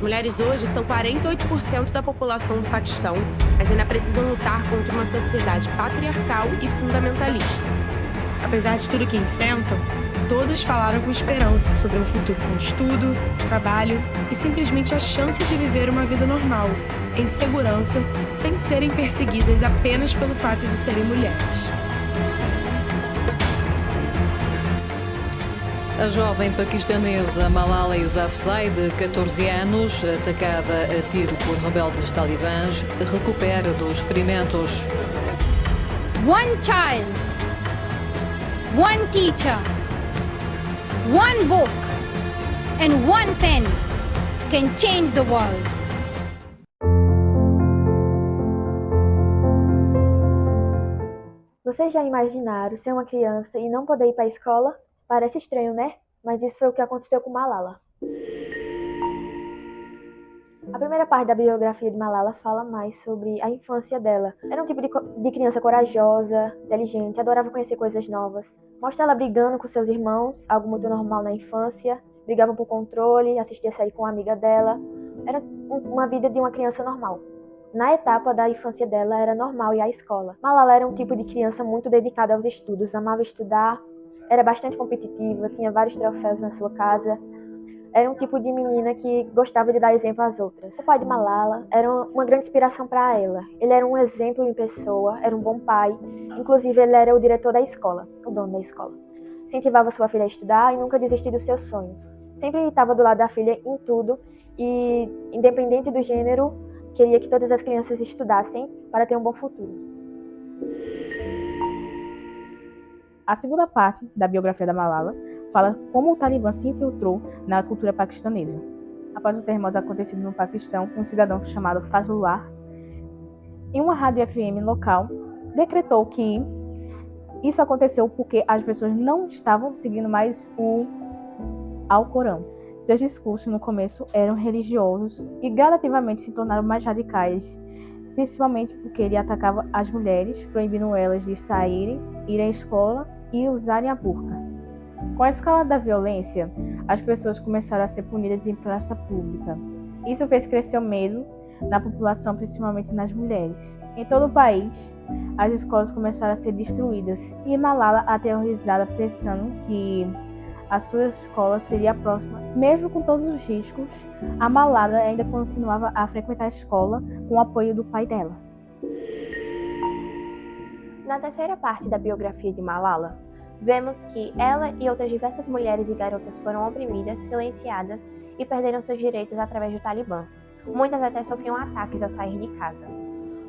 mulheres hoje são 48% da população do Paquistão, mas ainda precisam lutar contra uma sociedade patriarcal e fundamentalista. Apesar de tudo que enfrentam, todas falaram com esperança sobre um futuro com estudo, trabalho e simplesmente a chance de viver uma vida normal, em segurança, sem serem perseguidas apenas pelo fato de serem mulheres. A jovem paquistanesa Malala Yousafzai, de 14 anos, atacada a tiro por rebeldes talibãs, recupera dos ferimentos. One child, one teacher, one book and one pen can change the world. Vocês já imaginaram ser uma criança e não poder ir para a escola? Parece estranho, né? Mas isso foi o que aconteceu com Malala. A primeira parte da biografia de Malala fala mais sobre a infância dela. Era um tipo de criança corajosa, inteligente, adorava conhecer coisas novas. Mostra ela brigando com seus irmãos, algo muito normal na infância. Brigava por controle, assistia série com uma amiga dela. Era uma vida de uma criança normal. Na etapa da infância dela, era normal ir à escola. Malala era um tipo de criança muito dedicada aos estudos, amava estudar, era bastante competitiva, tinha vários troféus na sua casa. Era um tipo de menina que gostava de dar exemplo às outras. O pai de Malala era uma grande inspiração para ela. Ele era um exemplo em pessoa, era um bom pai. Inclusive, ele era o diretor da escola, o dono da escola. Incentivava sua filha a estudar e nunca desistia dos seus sonhos. Sempre estava do lado da filha em tudo e, independente do gênero, queria que todas as crianças estudassem para ter um bom futuro. A segunda parte da biografia da Malala fala como o Talibã se infiltrou na cultura paquistanesa. Após o terremoto acontecido no Paquistão, um cidadão chamado Fazlullah, em uma rádio FM local, decretou que isso aconteceu porque as pessoas não estavam seguindo mais o Alcorão. Seus discursos no começo eram religiosos e gradativamente se tornaram mais radicais, principalmente porque ele atacava as mulheres, proibindo elas de saírem, ir à escola e usarem a burca. Com a escala da violência, as pessoas começaram a ser punidas em praça pública. Isso fez crescer o medo na população, principalmente nas mulheres. Em todo o país, as escolas começaram a ser destruídas e Malala, aterrorizada, pensando que a sua escola seria a próxima. Mesmo com todos os riscos, a Malala ainda continuava a frequentar a escola com o apoio do pai dela. Na terceira parte da biografia de Malala, vemos que ela e outras diversas mulheres e garotas foram oprimidas, silenciadas e perderam seus direitos através do Talibã. Muitas até sofriam ataques ao sair de casa.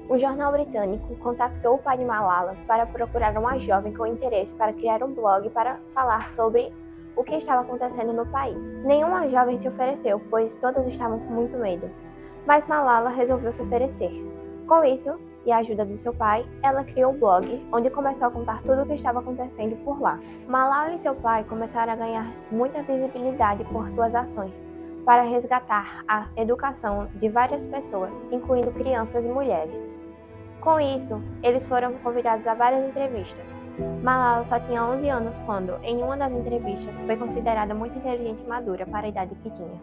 Um jornal britânico contactou o pai de Malala para procurar uma jovem com interesse para criar um blog para falar sobre o que estava acontecendo no país. Nenhuma jovem se ofereceu, pois todas estavam com muito medo. Mas Malala resolveu se oferecer. Com isso, e a ajuda do seu pai, ela criou um blog, onde começou a contar tudo o que estava acontecendo por lá. Malala e seu pai começaram a ganhar muita visibilidade por suas ações, para resgatar a educação de várias pessoas, incluindo crianças e mulheres. Com isso, eles foram convidados a várias entrevistas. Malala só tinha 11 anos quando, em uma das entrevistas, foi considerada muito inteligente e madura para a idade que tinha.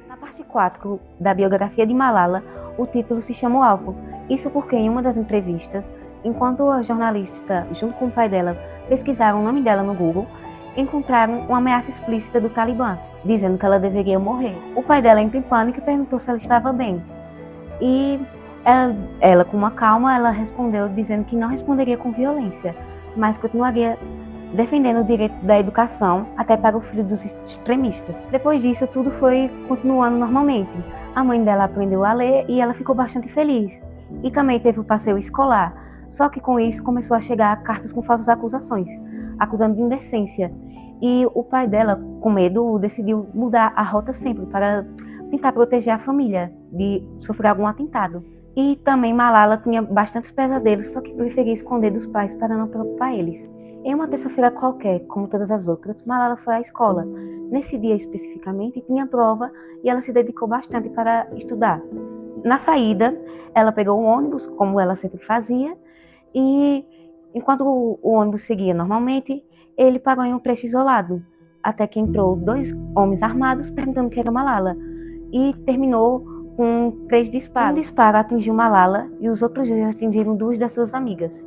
Na parte 4 da biografia de Malala, o título se chama O Alvo. Isso porque em uma das entrevistas, enquanto a jornalista, junto com o pai dela, pesquisaram o nome dela no Google, encontraram uma ameaça explícita do Talibã, dizendo que ela deveria morrer. O pai dela entrou em pânico e perguntou se ela estava bem. E ela, com uma calma, ela respondeu dizendo que não responderia com violência, mas continuaria defendendo o direito da educação até para o filho dos extremistas. Depois disso, tudo foi continuando normalmente. A mãe dela aprendeu a ler e ela ficou bastante feliz. E também teve o passeio escolar. Só que com isso começou a chegar cartas com falsas acusações, acusando de indecência. E o pai dela, com medo, decidiu mudar a rota sempre para tentar proteger a família de sofrer algum atentado. E também Malala tinha bastantes pesadelos, só que preferia esconder dos pais para não preocupar eles. Em uma terça-feira qualquer, como todas as outras, Malala foi à escola. Nesse dia especificamente, tinha prova e ela se dedicou bastante para estudar. Na saída, ela pegou o ônibus, como ela sempre fazia, e enquanto o ônibus seguia normalmente, ele parou em um trecho isolado. até que entrou 2 homens armados perguntando quem era Malala e terminou com 3 disparos. Um disparo atingiu Malala e os outros 2 atingiram 2 das suas amigas.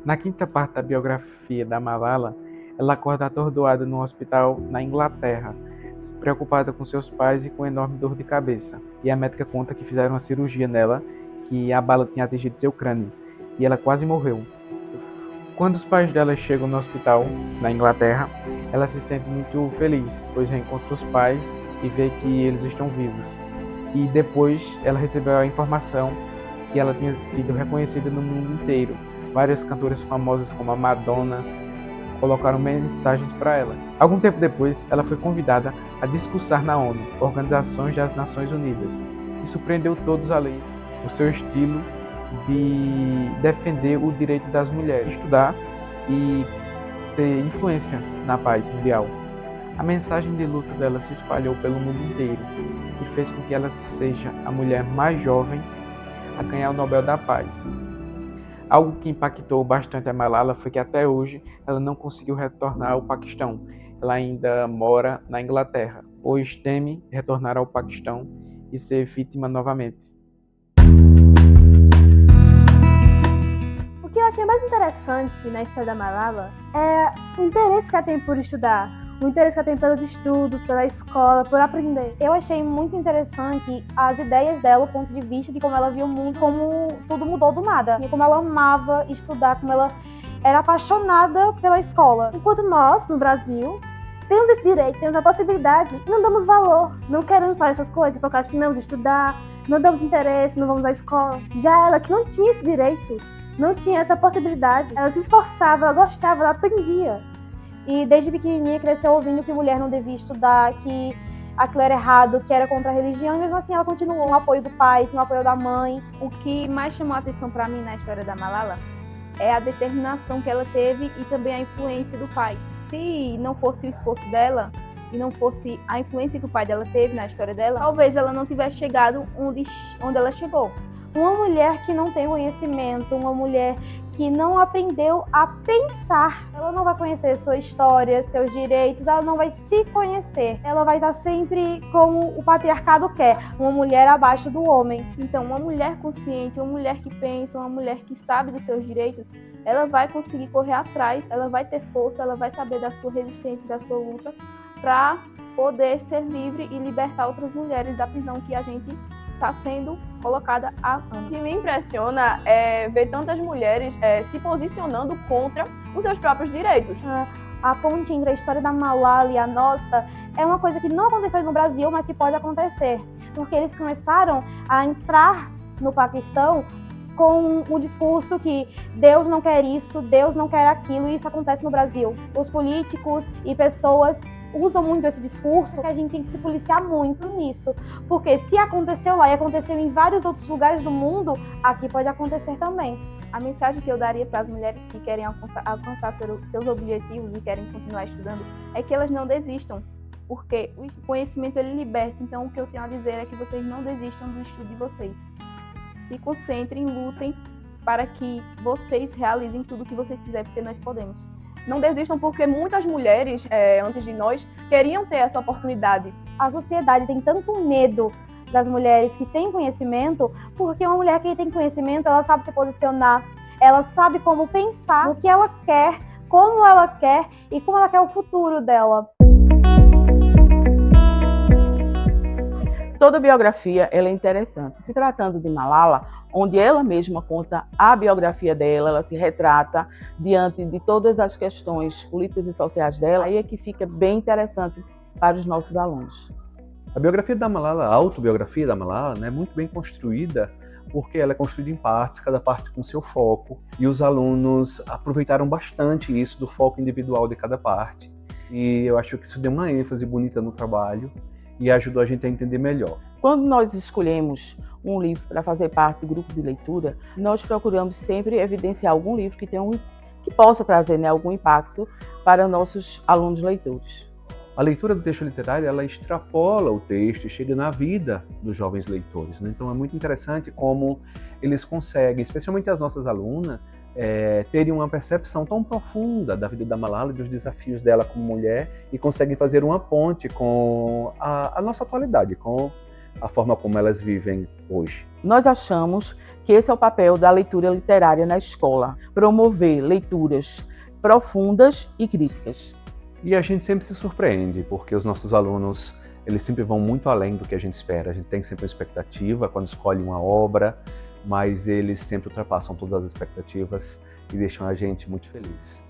Na quinta parte da biografia da Malala, ela acorda atordoada no hospital na Inglaterra, preocupada com seus pais e com enorme dor de cabeça. E a médica conta que fizeram uma cirurgia nela, que a bala tinha atingido seu crânio, e ela quase morreu. Quando os pais dela chegam no hospital, na Inglaterra, ela se sente muito feliz, pois reencontra os pais e vê que eles estão vivos. E depois ela recebeu a informação que ela tinha sido reconhecida no mundo inteiro. Várias cantoras famosas como a Madonna colocaram mensagens para ela. Algum tempo depois, ela foi convidada a discursar na ONU, Organização das Nações Unidas, e surpreendeu todos ali o seu estilo de defender o direito das mulheres, estudar e ser influência na paz mundial. A mensagem de luta dela se espalhou pelo mundo inteiro e fez com que ela seja a mulher mais jovem a ganhar o Nobel da Paz. Algo que impactou bastante a Malala foi que até hoje ela não conseguiu retornar ao Paquistão. Ela ainda mora na Inglaterra, pois teme retornar ao Paquistão e ser vítima novamente. O que eu achei mais interessante na história da Malala é o interesse que ela tem por estudar, o interesse que ela tem pelos estudos, pela escola, por aprender. Eu achei muito interessante as ideias dela, o ponto de vista de como ela via o mundo, como tudo mudou do nada, e como ela amava estudar, como ela era apaixonada pela escola. Enquanto nós, no Brasil, temos esse direito, temos a possibilidade e não damos valor, não queremos fazer essas coisas, procrastinamos de estudar, não damos interesse, não vamos à escola. Já ela, que não tinha esse direito, não tinha essa possibilidade, ela se esforçava, ela gostava, ela aprendia. E desde pequenininha cresceu ouvindo que mulher não devia estudar, que aquilo era errado, que era contra a religião, e mesmo assim ela continuou com o apoio do pai, com o apoio da mãe. O que mais chamou a atenção para mim na história da Malala é a determinação que ela teve e também a influência do pai. Se não fosse o esforço dela e não fosse a influência que o pai dela teve na história dela, talvez ela não tivesse chegado onde ela chegou. Uma mulher que não tem conhecimento, uma mulher que não aprendeu a pensar, ela não vai conhecer sua história, seus direitos, ela não vai se conhecer. Ela vai estar sempre como o patriarcado quer, uma mulher abaixo do homem. Então, uma mulher consciente, uma mulher que pensa, uma mulher que sabe dos seus direitos, ela vai conseguir correr atrás, ela vai ter força, ela vai saber da sua resistência, da sua luta, para poder ser livre e libertar outras mulheres da prisão que a gente está sendo colocada há anos. O que me impressiona é ver tantas mulheres se posicionando contra os seus próprios direitos. A ponte entre a história da Malala e a nossa é uma coisa que não aconteceu no Brasil, mas que pode acontecer. Porque eles começaram a entrar no Paquistão com o discurso que Deus não quer isso, Deus não quer aquilo, e isso acontece no Brasil. Os políticos e pessoas usam muito esse discurso, que a gente tem que se policiar muito nisso, porque se aconteceu lá e aconteceu em vários outros lugares do mundo, aqui pode acontecer também. A mensagem que eu daria para as mulheres que querem alcançar seus objetivos e querem continuar estudando é que elas não desistam, porque o conhecimento ele liberta. Então o que eu tenho a dizer é que vocês não desistam do estudo de vocês. Se concentrem, lutem para que vocês realizem tudo o que vocês quiserem, porque nós podemos. Não desistam porque muitas mulheres, antes de nós, queriam ter essa oportunidade. A sociedade tem tanto medo das mulheres que têm conhecimento, porque uma mulher que tem conhecimento, ela sabe se posicionar, ela sabe como pensar, o que ela quer, como ela quer e como ela quer o futuro dela. Toda biografia ela é interessante. Se tratando de Malala, onde ela mesma conta a biografia dela, ela se retrata diante de todas as questões políticas e sociais dela, aí é que fica bem interessante para os nossos alunos. A biografia da Malala, a autobiografia da Malala, é muito bem construída, porque ela é construída em partes, cada parte com seu foco, e os alunos aproveitaram bastante isso do foco individual de cada parte. E eu acho que isso deu uma ênfase bonita no trabalho e ajudou a gente a entender melhor. Quando nós escolhemos um livro para fazer parte do grupo de leitura, nós procuramos sempre evidenciar algum livro que possa trazer algum impacto para nossos alunos leitores. A leitura do texto literário, ela extrapola o texto e chega na vida dos jovens leitores, Então é muito interessante como eles conseguem, especialmente as nossas alunas, terem uma percepção tão profunda da vida da Malala e dos desafios dela como mulher e conseguem fazer uma ponte com a nossa atualidade, com a forma como elas vivem hoje. Nós achamos que esse é o papel da leitura literária na escola, promover leituras profundas e críticas. E a gente sempre se surpreende, porque os nossos alunos, eles sempre vão muito além do que a gente espera. A gente tem sempre uma expectativa quando escolhe uma obra, mas eles sempre ultrapassam todas as expectativas e deixam a gente muito feliz.